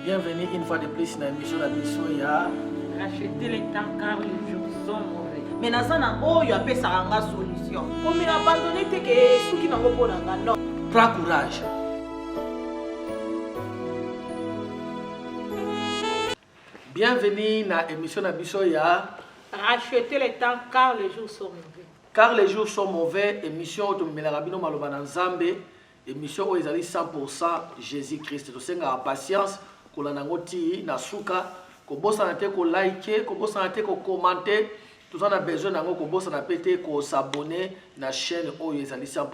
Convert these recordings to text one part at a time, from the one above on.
Bienvenue une fois de plus dans l'émission La Mission ya. Racheter les temps car les jours sont mauvais. Mais dans un an, il y a pas de solution. Comme il a abandonné, c'est que ceux qui n'ont pas de non. Prends courage. Bienvenue dans l'émission La Mission ya. Racheter les temps car les jours sont mauvais. Car les jours sont mauvais. Émission de Melarabino Malobana Nzambe. Émission où ils allaient 100% Jésus-Christ. Donc c'est la patience. Kolanangoti na suka. Kobosa na te ko like. Kobosa na te ko commenter. Tout ça on a besoin d'ango kobosa na pété ko s'abonner na chaîne où ils allaient 100%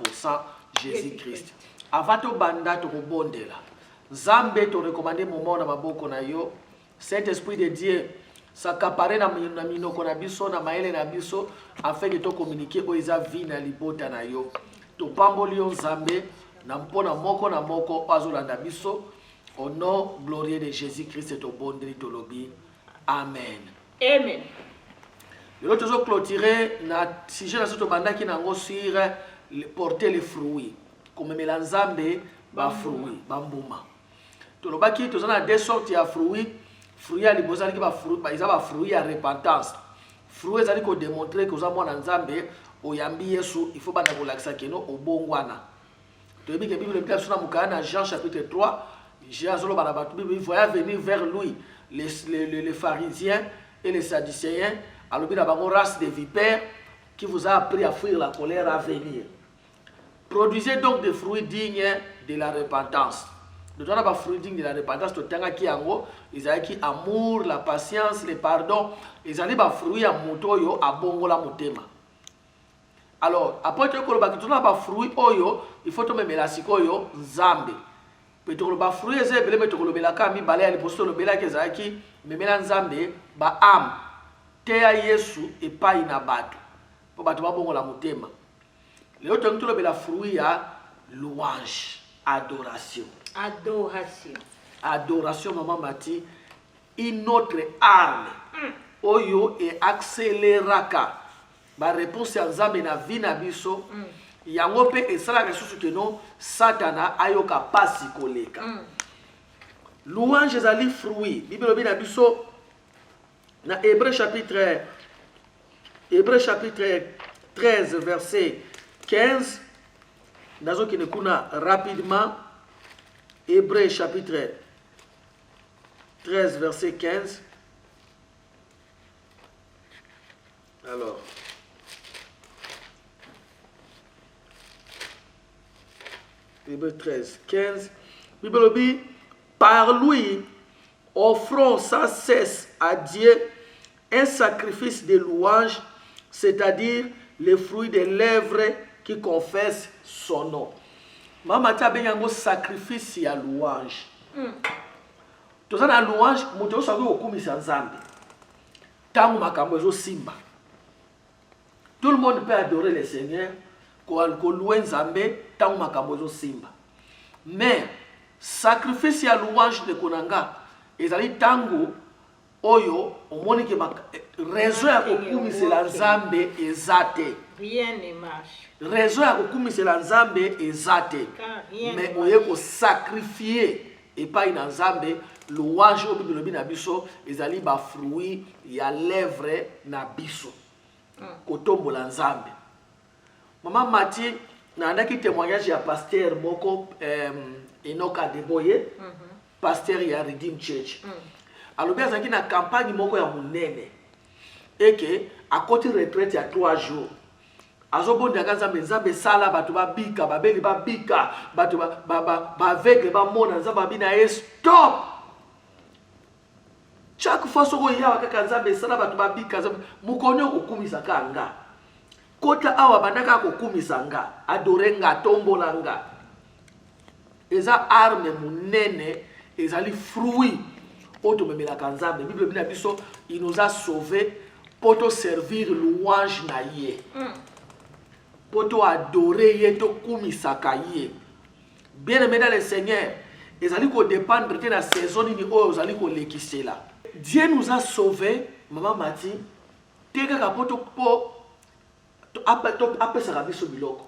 Jésus-Christ. Avant to banda to kobondela. Nzambe to recommander moment na maboko na yo. Saint-Esprit de Dieu. S'accaparer na minoko na biso na maele na biso afin de to communiquer o eza vie na libota na yo. To pamboli yo Nzambe na mpona moko na moko azolanda biso au nom glorieux de Jésus-Christ to bondeli to lobi. Amen. Amen. Yo toujours clôturer na sujet na soto bandaki nango sur porter les fruits. Comme Nzambe ba fruits, ba mbuma. To lobaki to zana deux sortes ya fruits. Fruits ya libozali ki ba fruits, ba isa ba fruits ya repentance. Fruits ezali ko démontrer que oza mwana Nzambe oyambi Yesu, il faut bana ko lakisa keno obongwana. To yebi ke Bible peut sona mukana Jean chapitre 3, Jésus lo bana batu Bible voya venir vers lui les pharisiens et les sadducéens, alors bi na bango race de vipères qui vous a appris à fuir la colère à venir. Produisez donc des fruits dignes de la repentance. Nous avons des fruits dignes de la repentance. Nous avons qui ango, ils ont qui amour, la patience, le pardon. Ils ont des fruits à moto à bongo la motema. Alors après que nous avons des fruits oyo, il faut que nous mettions la sikoyo Nzambe. Puis nous avons des fruits ezé belé mais nous avons kami balé ali posto le belé que zaki memela Nzambe ba am teya Yesu et pas inabatu. Pour batu ba bongo la motema. Les autres nous avons des fruits à louange, adoration. Adoration. Adoration, maman Mati, une autre arme. Oyo et accéléraka. Ma réponse à Nzambe na vie na biso. Yango pe esala kesusu keno Satana ayoka pasi koleka. Louange ezali fruit. Bible lobi na biso na Hébreu chapitre 13 verset 15. Nazo kine kuna rapidement. Hébreu chapitre 13 verset 15. Alors, Hébreu 13, 15. Bible dit, par lui, offrons sans cesse à Dieu un sacrifice de louange, c'est-à-dire les fruits des lèvres qui confessent son nom. Mama tia benyango sacrifice ya louange. Toza na louange, moto oso okumisa Nzambe. Tangu makambo ezo simba. Tout le monde peut adorer le Seigneur, ko louer Nzambe tangu makambo ezo simba. Mais sacrifice ya louange de konanga ezali tangu oyo omoni ke raison ya kokumisela Nzambe ezate. Rien ne marche. Raison ya kokumisela Nzambe ezate. Mais oye ko sacrifier et pas ina Nzambe louange au Bible na biso ezali ba fruit ya lèvre na biso. Kotombola Nzambe. Maman Mati na andaki témoignage ya pasteur moko Enoka Deboye, pasteur ya Redeem Church. Alors bien azaki na campagne moko ya munene. Et que à côté retraite ya 3 jours. Azobonda Nzambe Nzambe sala batu ba bika babeli ba bika batu ba aveugle ba mona Nzambe bina stop. Chaque fois soko ya kaka Nzambe sala batu ba bika mukonyo kokumisa kanga. Kota awa bandaka kokumisa nga, adore nga, tombola nga. Eza arme munene, ezali fruit oto memelaka Nzambe. Bible bina biso il nous a sauvés pour te servir louange na ye. Pour te adorer ye to kumisaka ye. Bien aimé dans le Seigneur, ezali ko dépendre de la saison ni oyo ezali ko lekisela. Dieu nous a sauvés, maman Mati, teka kapoto po apesaka biso biloko.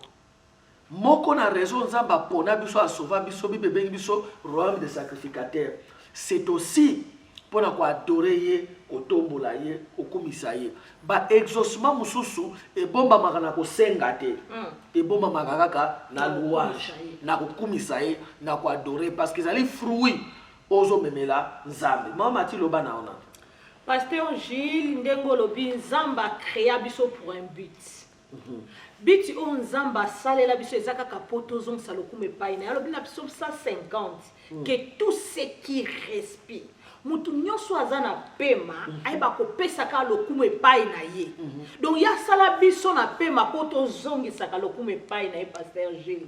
Moko na raison Nzamba pona biso a sauver biso bibebe biso royaume de sacrificateur. c'est aussi pour adorer ye, kotombola ye, okumisa ye. Ba exaucement mususu e bomba makana ko sengate. E bomba makaka na louange, na kokumisa ye, na adorer parce que zali fruit ozo memela nzambe. Mama ti loba na ona. Pasteur Gilles Ndengolobi Nzamba créa biso pour un but. But on Nzamba sale la biso ezaka kapoto zong salokume paine. Alors bina biso 150 que tout ce qui respire mutu nyonso azana pema aiba ko pesa ka lokume paina ye. Donc ya sala biso na pema poto zongi saka lokume paina ye Pasteur Gilles.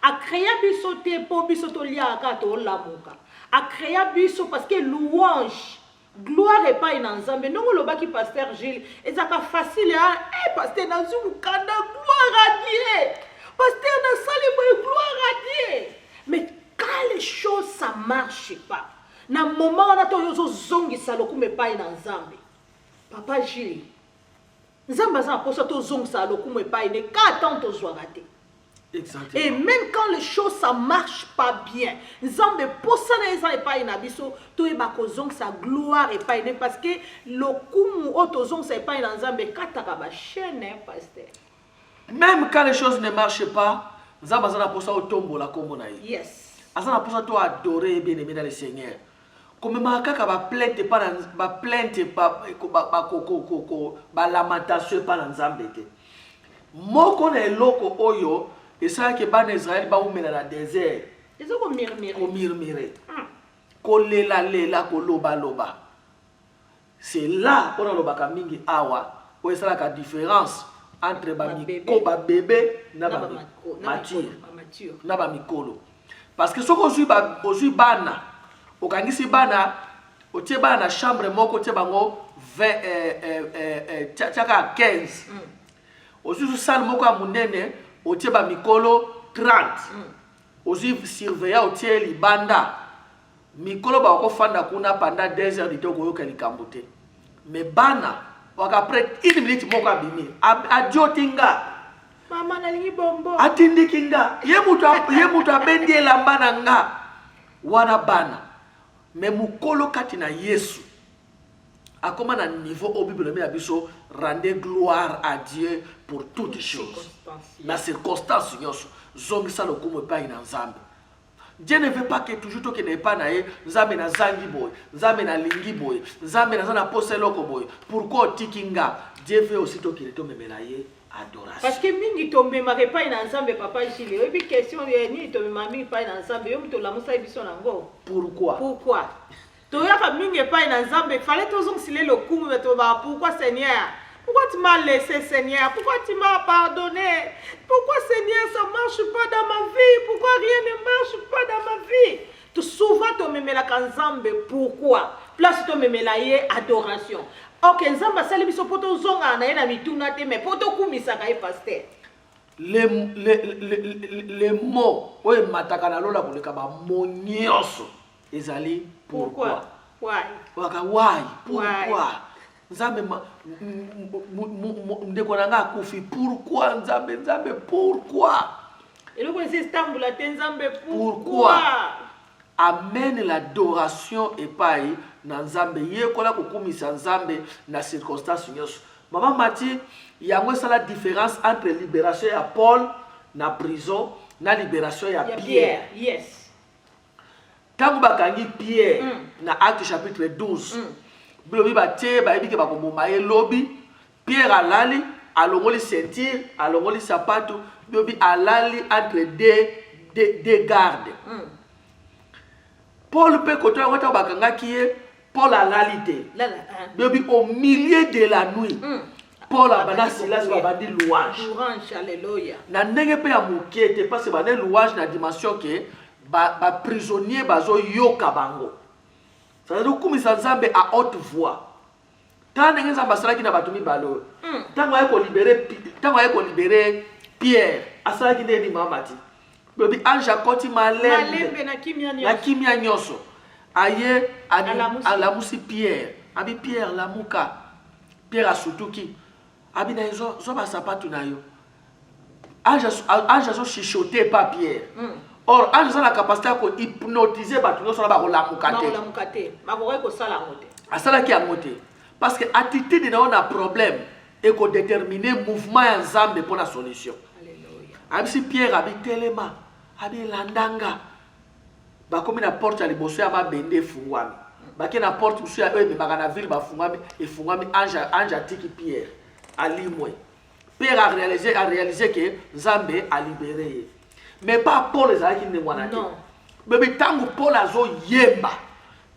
A créa biso te po biso to lia ka to lamuka. A créa biso parce que louange gloire et pas en Nzambe. Non, le baki Pasteur Gilles. Et ça facile, hein? Eh, Pasteur Nazou, gloire à Dieu. Pasteur Nazou, gloire à Dieu. Mais quand les choses, ça marche pas. Na moment, on a toujours zongi saloku, mais pas en Nzambe. Papa Gilles. Nzambe, ça a posé tout zongi saloku, mais pas en Nzambe. Qu'attends ton raté? Exactement. Et même quand les choses ça marche pas bien, Nzambe posana eza et pas inabiso, to e bakozong sa gloire et pas ine parce que le kumu otozong sa et pas Nzambe kataka ba chaîne pasteur. Même quand les choses ne marchent pas, Nzambe azana posa otombo la kombo na ye. Yes. Azana posa to adorer bien aimé dans le Seigneur. Comme makaka ba plainte pas ba plainte ba lamentation pas Nzambe te. Moko na eloko oyo et ça que ban Israël ba umela na désert. Ils ont murmuré. Ko murmurer. Ko lela ko loba. C'est là on a lobaka mingi awa où est la différence entre ba miko ba bébé na ba mature na ba mikolo. Parce que soko ozui bana okangisi bana otie bana na chambre moko tie bango 20 tchaka 15. Ozui salle moko a munene otie ba mikolo 30. Ozi surveiller otie libanda. Mikolo ba ko fanda kuna pendant 2 heures de temps ko yoka likambo te. Mais bana waka après 1 minute moko abimi. Adjotinga. Mama nalingi bombo. Atindikinga. Ye mutu abendi elamba na nga. Wana bana. Mais mukolo kati na Yesu. Akoma na niveau au Bible me abiso rendez gloire à Dieu pour toutes choses. La circonstance nyonso zongi sa lokumu pa ina Nzambe. Dieu ne veut pas que toujours to que ne pas nae Nzambe na zangi boy, Nzambe na lingi boy, Nzambe na zana pose loko boy. Pourquoi tikinga? Dieu veut aussi to qu'il to memelaye adoration. Parce que mingi tombe ma pas ina Nzambe papa Gilles. Et puis question ni tombe ma mingi pas ina Nzambe, yo mto la musa biso nango. Pourquoi? Pourquoi? Toyaka mingi pas ina Nzambe, fallait tozong sile le coup mais to ba pourquoi Seigneur? Pourquoi tu m'as laissé, Seigneur? Pourquoi tu m'as pardonné? Pourquoi, Seigneur, ça ne marche pas dans ma vie? Pourquoi rien ne marche pas dans ma vie? Tout souvent, tu me mets la Nzambe. Pourquoi? Place tu me mets la adoration. Ok, Nzamba, ça les poto zonga na ena mituna te, mais poto kumisa ka pasteur. Les mots, ouais, matakana lola pour le kaba monioso. Ezali pourquoi? Why? Why? Pourquoi? Nzambe ndekonanga kufi pourquoi Nzambe pourquoi? Et le conseil Istanbul a Nzambe pourquoi? Amène l'adoration et paï na Nzambe yekola kokumisa Nzambe na circonstance nyonso. Maman Mati yango ça la différence entre libération ya Paul na prison na libération ya Pierre. Yes. Tango bakangi Pierre na Acte chapitre 12. Bilobi batie ba ebike bakomoma ye lobi Pierre alali alongoli ceinture alongoli sapato bilobi alali entre deux gardes. Paul pe koto ngota bakanga kiye Paul alali te bilobi au milieu de la nuit Paul abana Silas babandi louange alléluia na ndenge pe ya mokete parce que bana louange na dimension que ba prisonnier bazo yoka bango. Ça veut dire que Nzambe à haute voix. Tant que Nzambe asalaki na batumi balo. Tant que libérer Pierre, asalaki ndeni mamati. Lobi ange akoti malembe na kimia nyoso. Aye alamusi Pierre. Abi Pierre lamuka. Pierre asutuki. Abi na zo ba sapatu na yo. Ange aso chichoter pas Pierre. Or ange a la capacité à hypnotiser bato nyonso na ba kolamuka te. Bakolamuka te. Makoki kosala yango te. Asalaki yango te. Parce que attitude na on a problème et ko déterminer mouvement ya Nzambe pour la solution. Alléluia. Abisi Pierre abi telema, abi landanga. Ba komi na porte ya liboso ya mabende fungwami. Ba ke na porte musu ya ebe baka na ville ba fungwami et fungwami ange atiki Pierre alimwe. Pierre a réalisé que Nzambe a libéré. Mais pas Paul ezalaki ndengwana te. Non. Bébé tangu Paul azo yemba.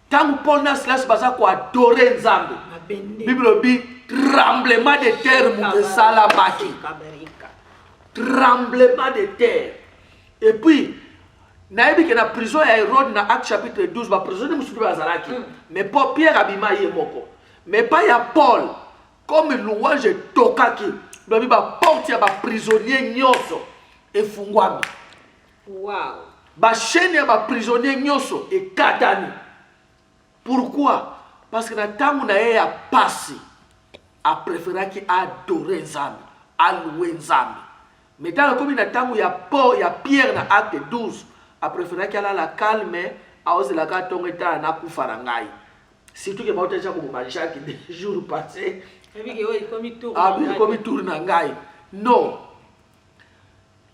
Tangu Paul na Silas baza ko adorer Nzambe. Bible dit tremblement de terre mukesala baki. Tremblement de terre. Et puis nayebi ke na prison ya Hérode na Acte chapitre 12 ba prisonnier mususu bazalaki. Mais Paul Pierre abima ye moko. Mais pas ya Paul comme louange tokaki. Babi ba porte ya ba prisonnier nyonso efungwami. Wow. Ba chaîne ya ba prisonnier nyonso ekatani. Pourquoi? Parce que na tangu na ye ya pasi a préféré ki adorer Nzambe, a louer Nzambe. Mais dans le comme na tangu ya Paul ya Pierre na Acte 12 a préféré ki ala la calme a ose la katonga ta na kufara ngai. Surtout que ba otacha ko manjaki des jours passés. Comme tour na ngai. Non.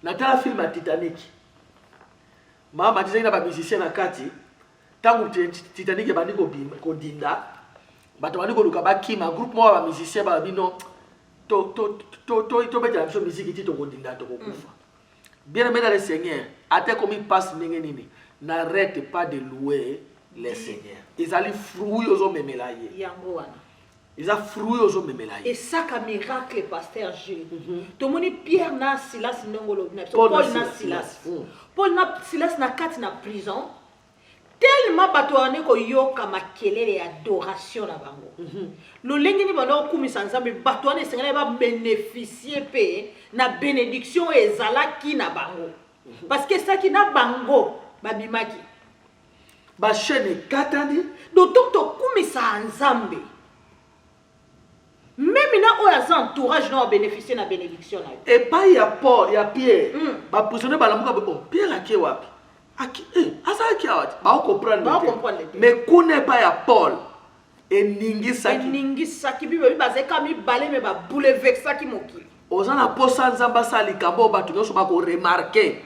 Na tala film ya Titanic. Mama tizaki na ba musicien na kati. Tangu Titanic bandi ko dinda. Bato bandi ko luka ba kima groupe mo ba musicien ba bino to beta la musique ti to ko dinda to ko kufa. Bien-aimé dans le Seigneur, ate comme il passe nini, n'arrête pas de louer le Seigneur. Ils allaient fruits aux memelaye. Yango wana. Ils a fruits aux memelaye. Et ça ka miracle pasteur Gilles. To moni Pierre na Silas ndongolo na Paul na Silas. Paul na Silas na kati na prison. Tellement bato ane ko yoka makelele ya adoration na bango. Lo lengi ni bano kumisa Nzambe bato ane sengela ba bénéficier pe na bénédiction ezalaki na bango. Parce que ça qui na bango babimaki. Ba chaîne katani D'autant to kumisa Nzambe. Même na oya entourage na bénéficier na bénédiction na. Et pas ya Paul, ya Pierre. Ba prisonnier ba lamuka bo Pierre ake wapi? Asa ake wapi? Ba comprendre. Mais connaît pas ya Paul. Et ningi saki bibe bazeka mi balé me ba bouleverser ki mokili. Ozana posa Nzamba sali kambo ba tunyo so ba ko remarquer.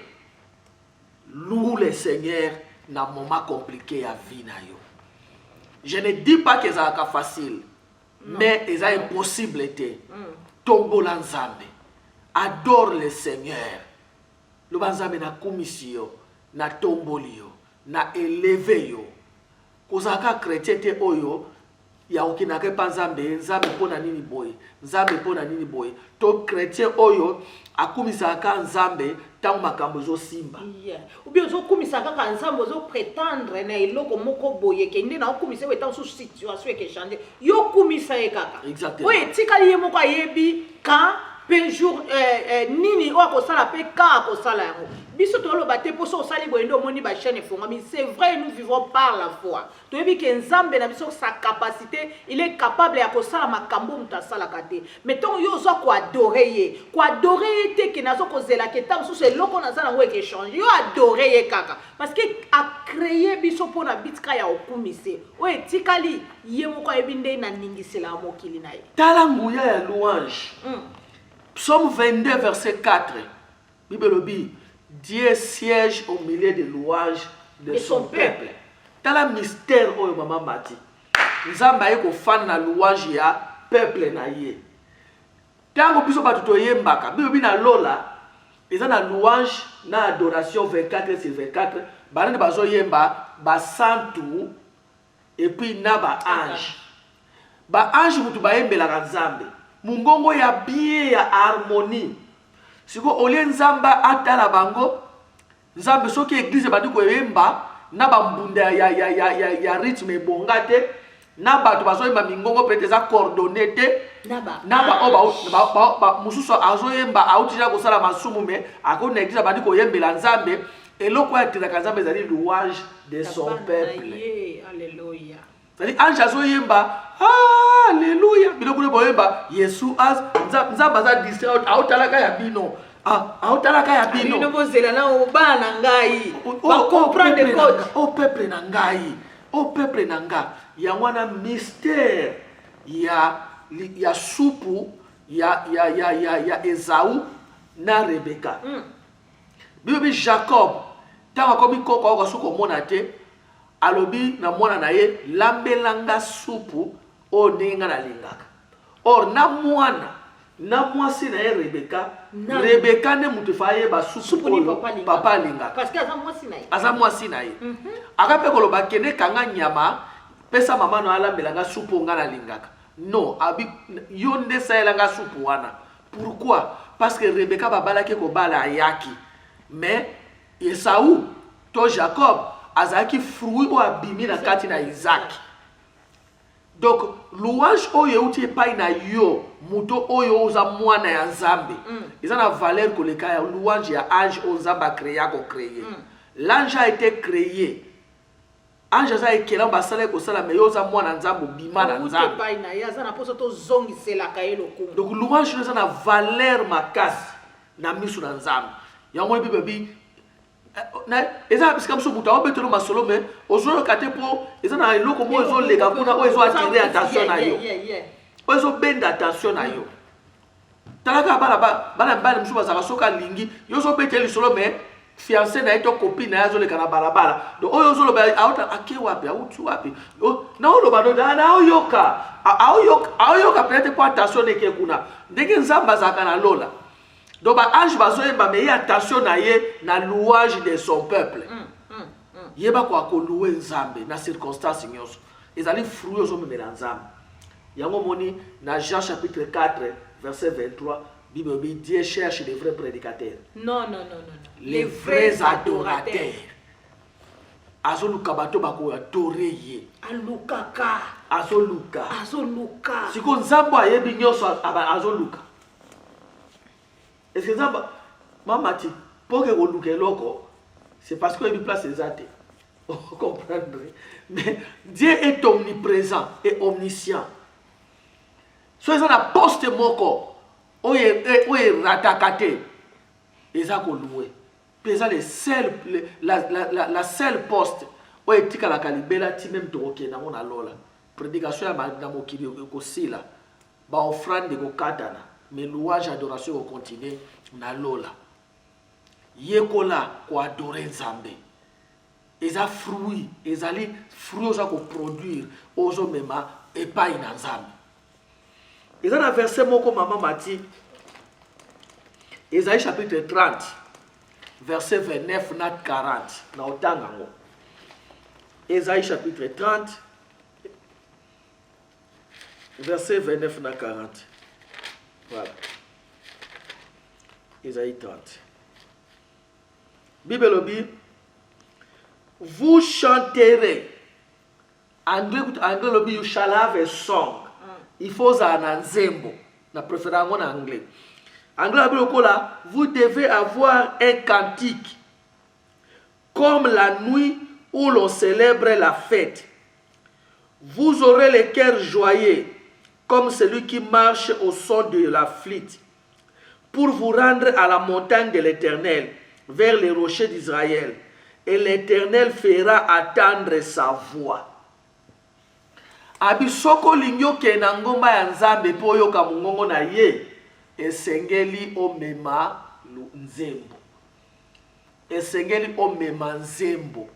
Loue le Seigneur na moment compliqué ya vie na yo. Je ne dis pas que ça est facile. Non. Mais c'est impossible. Tombo la Nzambe. Adore le Seigneur. Le Nzambe na commission, na tomboli yo, na élevé yo. Kozaka chrétien te oyo, ya okinake pa Nzambe, Nzambe pona nini boy, Nzambe pona nini boy. To chrétien oyo akumisaka Nzambe tangu makambo zo simba. Ou bien zo kumisaka ka Nzambe zo prétendre na eloko moko boye ke ndena okumise we tangu situation e ke changer. Yo kumisa e kaka. Exactement. Oui, tikali ye moko ayebi ka pe jour nini o akosala pe ka akosala yango. Biso to lo bate poso osali boye ndo moni ba chaîne fonga mais c'est vrai nous vivons par la foi. To yebi ke Nzambe na biso sa capacité, il est capable ya kosala makambo mutasala kate. Mettons yo zo ko adorer ye. Ko adorer ye te ke nazo ko zela ke tam so c'est loko na zala ngo ke changer. Yo adorer ye kaka parce que a créé biso pona bitka ya okumise. O etikali ye moko ebinde na ningisela mokili na ye. Tala nguya ya louange. Psaume 22 verset 4. Bible dit Dieu siège au milieu des louanges de son peuple. Tala mystère oyo mama mati. Nzamba ye ko fan na louange ya peuple na ye. Tango biso batu to yembaka, bibi na lola, eza na louange na adoration 24 sur 24, banane bazo yemba ba santu et puis na ba ange. Ba ange mutu ba yembela ka Nzambe. Mungongo ya bien ya harmonie. Siko olie Nzamba atala bango, Nzambe soki église badi ko yemba na ba mbunda ya rythme bongate, na bato bazo yemba mingongo peut être coordonné te, na ba mususu azo yemba autija ko sala masumu me akona église badi ko yembela Nzambe eloko ya tiraka Nzambe ezali louange de son peuple. Alléluia. C'est-à-dire ange azo yemba alléluia biloko ne boyemba Yesu as Nzamba za distraire autalaka ya bino aotalaka ya bino bino bozela na obana ngai ba comprendre code au peuple na ngai au peuple na nga yango wana mystère ya supu ya Esau na Rebeka bibi Jacob tanga komi koko ako suko mona te alobi na mwana na ye lambelanga supu o ninga na lingaka or na mwasi na ye Rebeka ne mutu fa ye ba supu papa lingaka parce que aza mwasi na ye akape koloba kene kanga nyama pesa mama no alambelanga supu nga na lingaka non abi yo nde sayelanga supu wana pourquoi parce que Rebeka babalaki kobala ayaki mais Esau to Jacob azaki fruit o abimi na kati na Isaac. Donc louange oyo uti epai na yo muto oyo oza mwana ya Nzambe eza na valeur koleka ya louange ya ange o Nzambe a créé ko créer. L'ange a été créé. Ange aza ekela basala ko sala mais yo oza mwana Nzambe bima na Nzambe. Epai na ya za na poso to zongisela ka ye lokumu. Donc louange eza na valeur makasi na misu na Nzambe. Yango bible bi eza bisika muso muta obetelo masolo me ozolo kate po eza na eloko mo ezo leka kuna o ezo attirer attention na yo o ezo benda attention na yo talaka bala muso bazaka soka lingi yo zo beteli solo me fiancé na eto copine na yazo leka na balabala donc oyo zo loba auta ake wapi autu wapi na o loba na oyoka peut-être pour attention neke kuna ndenge Nzamba zaka na lola. Donc, ange bazoyemba mais attention na ye na louange de son peuple. Yeba kwa ko louer Nzambe na circonstance nyonso. Ezali fruit ozo memela Nzambe. Yango moni na Jean chapitre 4 verset 23, Bible dit Dieu cherche les vrais prédicateurs. Non. Les vrais adorateurs. Azoluka bato bako adorer ye. Alukaka. Azoluka. Siko Nzambe ayebi nyonso azoluka. Est-ce que ça maman ti pour que vous look loco c'est parce qu'il y a une place exacte. Vous comprendrez. Mais Dieu est omniprésent et omniscient. Soyez dans la poste moko où est ratakate et ça qu'on loue. Puis ça la seule poste où est tika la calibela ti même toke na mona lola. Prédication ya na mokili ko sila. Ba offrande ko katana. Mais louange adoration au continuer na lola yekola ko adorer Nzambe eza fruit ezali fruit oza ko produire ozo mema epai na Nzambe eza na verset moko mama mati Esaïe chapitre 30 verset 29 na 40 na otanga ngo Esaïe chapitre 30 verset 29 na 40. Voilà. Esaïe 30. Bible lobby. Vous chanterez. Anglais lobby, you shall have a song. Il faut un nzembo. Na préférence en anglais. Anglais lobby là, vous devez avoir un cantique. Comme la nuit où l'on célèbre la fête. Vous aurez le cœur joyeux. Comme celui qui marche au son de la flûte, pour vous rendre à la montagne de l'Éternel, vers les rochers d'Israël, et l'Éternel fera attendre sa voix. Abisoko linyo ke na ngomba ya Nzambe po yoka mungongo na ye, esengeli omema nzembo. Esengeli omema nzembo.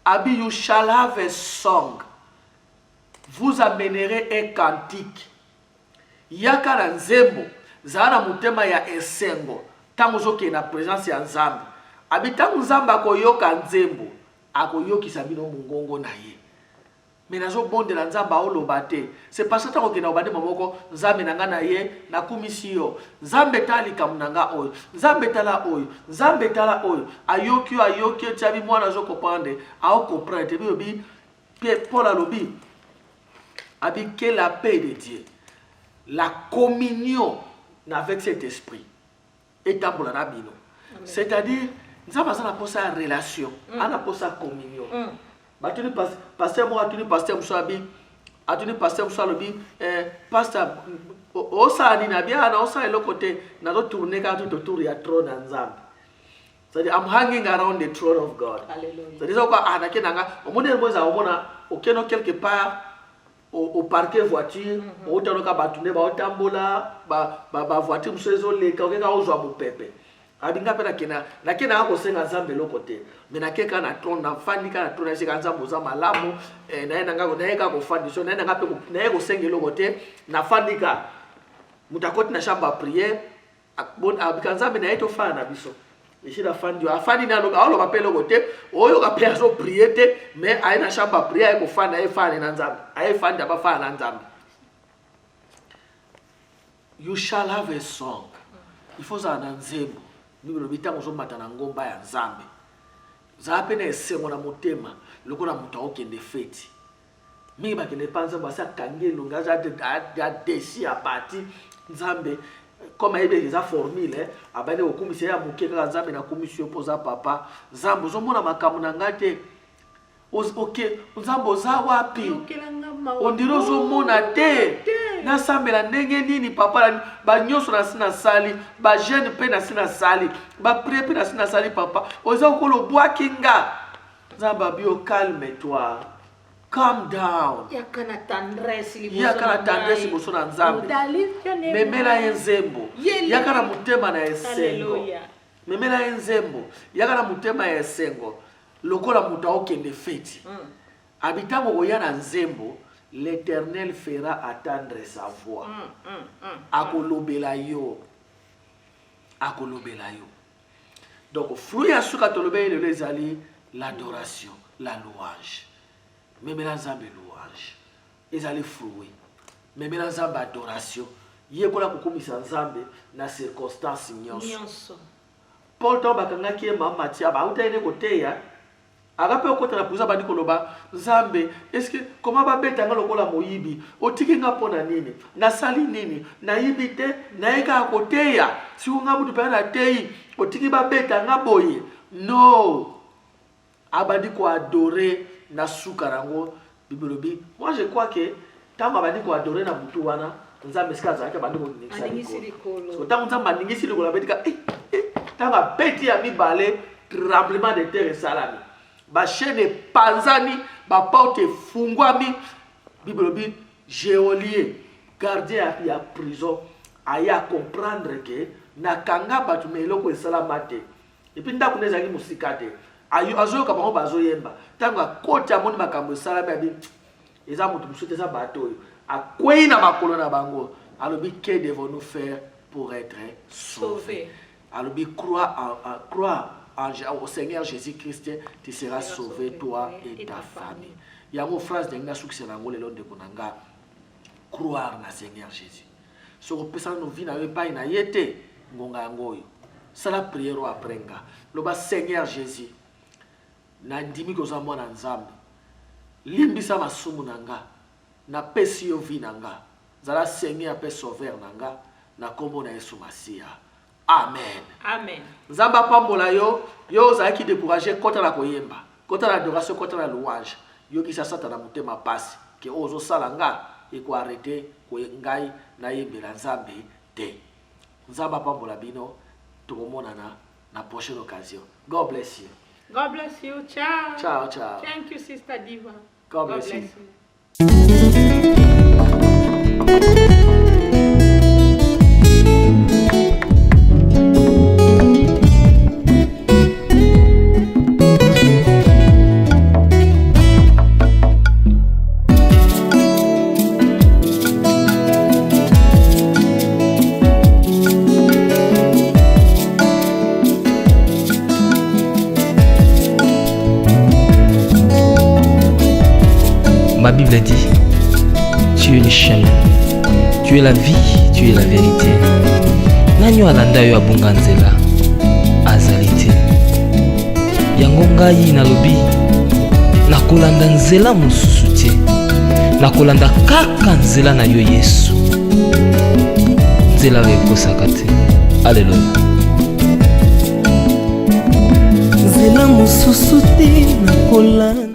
Abi you shall have a song. Vous amènerez un cantique. Yaka na nzembo, zana mutema ya esengo. Tango zoke na présence ya Nzambe. Abi tango Nzambe akoyoka nzembo, akoyokisa bino mungongo na ye. Mais nazo bonde la Nzambe oloba te. C'est parce que tango ke na obade momoko Nzambe nanga na ye na kumisi yo. Nzambe tali kamunanga oyo. Nzambe tala oyo. Nzambe tala oyo. Ayoki tiabi mwana zo comprendre. Ao comprendre bi Paul alobi. Avec la paix de Dieu, la communion avec cet esprit est pour la rabino. C'est-à-dire, nous avons posé une relation, on a posé une communion. Pasteur moi, pasteur Moussabi, atuni pasteur musalobi pasteur osa ni na bien na osa le côté na to tourner quand tout autour ya trône nzambe. C'est-à-dire I'm hanging around the throne of God. Alléluia. C'est-à-dire quoi anakenanga omona moza omona okeno quelque part au parquet voiture au tanoka batune ba otambola ba voiture msezo le ka okeka ozwa bopepe. Abinga pe na kena ko senga nzambe lo côté. Mais na keka na trône na fandika na trône se kanza moza malamu na yena ngako na yeka ko fandisho na yena ngape ko na yeko senga lo côté na fandika mutakoti na shamba prière bon abikanza me na yeto fa na biso. Ici la fan du afani na loka olo bapelo côté oyo ka perso prier te mais aina shamba prier ko fa na e fa na nzambe ai fa ndaba fa na nzambe. You shall have a song. Il faut ça na nzembo bibelo bitango zo matana ngomba ya nzambe za pe na esengo na motema lokola muta okende feti mingi bakende panza basa kangelo ngaza ya desi ya parti nzambe comme il y a des formules abane okumisi ya mukeka nzambe na komisio poza papa nzambe zomona makamu na ngate OK nzambe za wapi ondiro zomona te na sambela ndenge nini papa ba nyoso na sina sali ba jeune pe na sina sali ba prier pe na sina sali papa oza okolo bwakinga nzambe bio calme-toi. Calm down. Yakana tendresse liboso na nzambe. Memela enzembo. Yakana mutema na esengo. Memela enzembo. Yakana mutema ya esengo. Lokola muta okende feti. Habitango oya na nzembo, l'Éternel fera attendre sa voix. Akolobela yo. Akolobela yo. Donc fruit ya suka tolobe le ezali l'adoration, la louange. Mais nzambe louange ezali fruit mais nzambe adoration yekola kokomisa nzambe na circonstance nyonso. Paul to bakangaki e mama tia ba utaine koteya agape okota na puza bandi koloba nzambe est-ce que comment ba betanga lokola moyibi otiki nga pona nini na sali nini na yibite na eka koteya si unga mutu pa na tei otiki ba betanga boye no abandi ko adorer na sukarango bibelobi. Moi je crois que tant abandi ko adorer na mutu wana nzambe skaza aka bandi ko ningisa likolo so tant nzamba ningisi likolo betika tant beti ya mibale tremblement de terre salami ba chaîne panzani ba porte fungwami bibelobi geolier gardien ya prison aya comprendre que na kanga batu meloko esalamate et puis ndako nezaki musikate ayo azo ka bango bazo yemba tanga koti amoni makambo salama bi eza mutu musote za bato akwei na makolo na bango alobi que devons-nous faire pour être sauvés alobi crois au Seigneur Jésus-Christ, tu seras sauvé toi et ta famille. Il y a une phrase de nga succès na ngole londe konanga croire na Seigneur Jésus. So ko pesa no vi na we pa ina yete ngonga ngoyo sala prière après nga loba Seigneur Jésus na ndimi ko za mwana nzambe limbisa masumu nanga na pesi yo vi nanga zala Seigneur pe sauveur nanga na kombo na Yesu Masia. Amen. Amen. Nzamba pambola yo zaki décourager kota la koyemba kota la adoration kota la louange yo ki sasa na mutema pasi ke ozo salanga e ko arrêter ko ngai na yembela nzambe te. Nzamba pambola bino tukomonana na prochaine occasion. God bless you. God bless you. Ciao. Ciao, ciao. Thank you, Sister Diva. God bless you. Ma Bible dit, tu es le chemin, tu es la vie, tu es la vérité. Nanyo alanda yo abunga nzela azalite. Yango ngai nalobi nakolanda nzela mosusu te. Nakolanda kaka nzela na yo Yesu. Nzela ekosaka te. Alléluia. Nzela mosusu te nakolanda